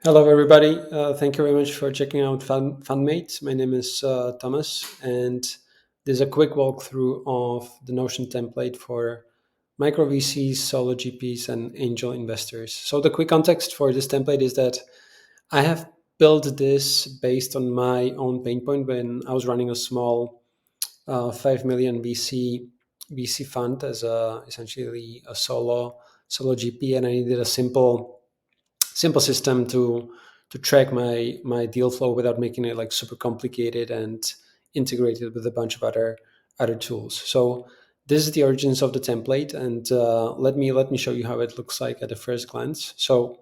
Hello, everybody. Thank you very much for checking out Fundmate. My name is Thomas, and this is a quick walkthrough of the Notion template for micro VCs, solo GPs, and angel investors. So the quick context for this template is that I have built this based on my own pain point when I was running a small 5 million VC fund as essentially a solo GP, and I needed a simple system to track my deal flow without making it like super complicated and integrated with a bunch of other tools. So this is the origins of the template, and let me show you how it looks like at a first glance. So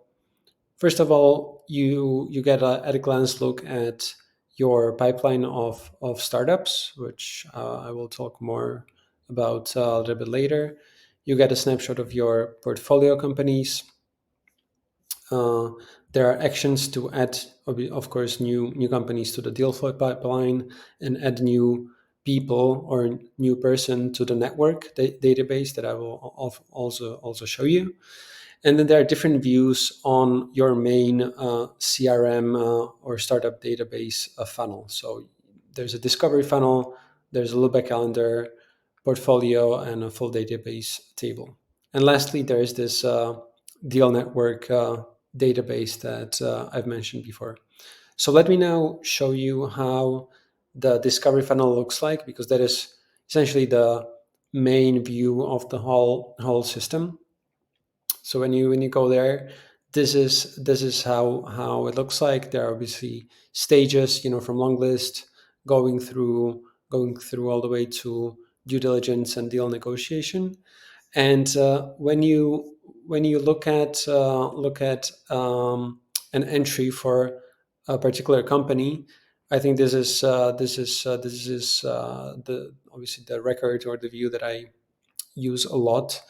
first of all, you get at a glance look at your pipeline of startups, which I will talk more about a little bit later. You get a snapshot of your portfolio companies. uh, there are actions to add, of course, new companies to the Dealflow pipeline and add new people or new person to the network database that I will also show you. And then there are different views on your main CRM or startup database funnel. So there's a discovery funnel, there's a look back calendar, portfolio, and a full database table. And lastly, there is this deal network database that I've mentioned before. So let me now show you how the discovery funnel looks like, because that is essentially the main view of the whole system. So when you go there, this is how it looks like. There are obviously stages, from long list going through all the way to due diligence and deal negotiation. And when you look at an entry for a particular company, I think this is the obviously the record or the view that I use a lot.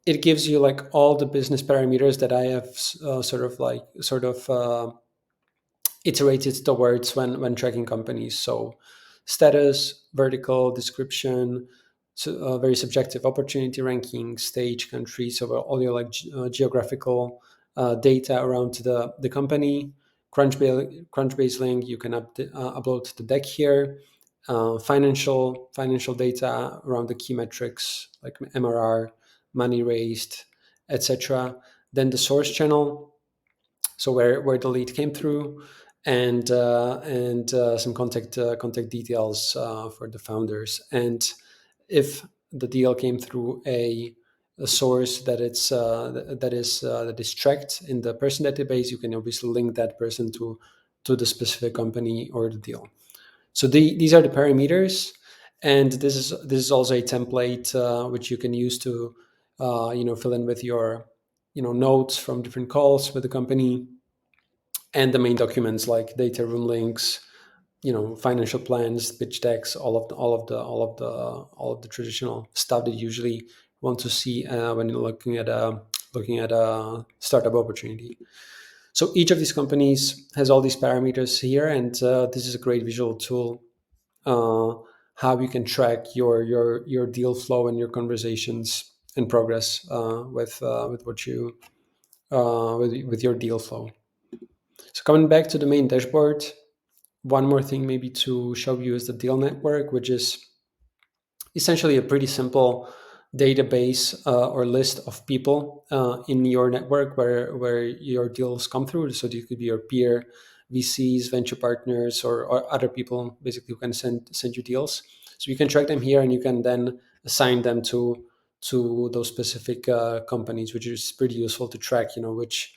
It gives you like all the business parameters that I have sort of iterated towards when tracking companies. So status, vertical, description, so, very subjective opportunity ranking, stage, country, so all your like geographical data around the company. Crunchbase link, you can upload the deck here. Financial data around the key metrics like MRR, money raised, etc. Then the source channel, so where the lead came through, and some contact details for the founders. And if the deal came through a source that is tracked in the person database, you can obviously link that person to the specific company or the deal. So these are the parameters, and this is also a template which you can use to fill in with your notes from different calls with the company, and the main documents like data room links, financial plans, pitch decks, all of the traditional stuff that you usually want to see when you're looking at a startup opportunity. So each of these companies has all these parameters here, and this is a great visual tool uh, how you can track your deal flow and your conversations and progress with what you with your deal flow. So coming back to the main dashboard, one more thing maybe to show you is the deal network, which is essentially a pretty simple database or list of people in your network where your deals come through. So it could be your peer VCs, venture partners, or other people basically who can send you deals. So you can track them here, and you can then assign them to those specific companies, which is pretty useful to track. Which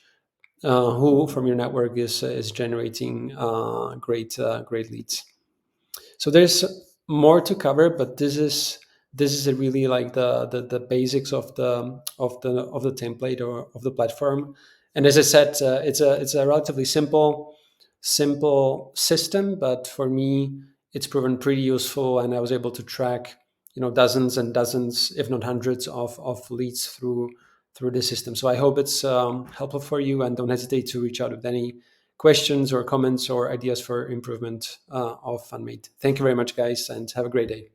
who from your network is generating great leads. So there's more to cover, but this is really like the basics of the template or of the platform. And as I said, it's a relatively simple system, but for me, it's proven pretty useful, and I was able to track dozens and dozens, if not hundreds, of leads through the system. So I hope it's helpful for you, and don't hesitate to reach out with any questions or comments or ideas for improvement of Fundmate. Thank you very much, guys, and have a great day.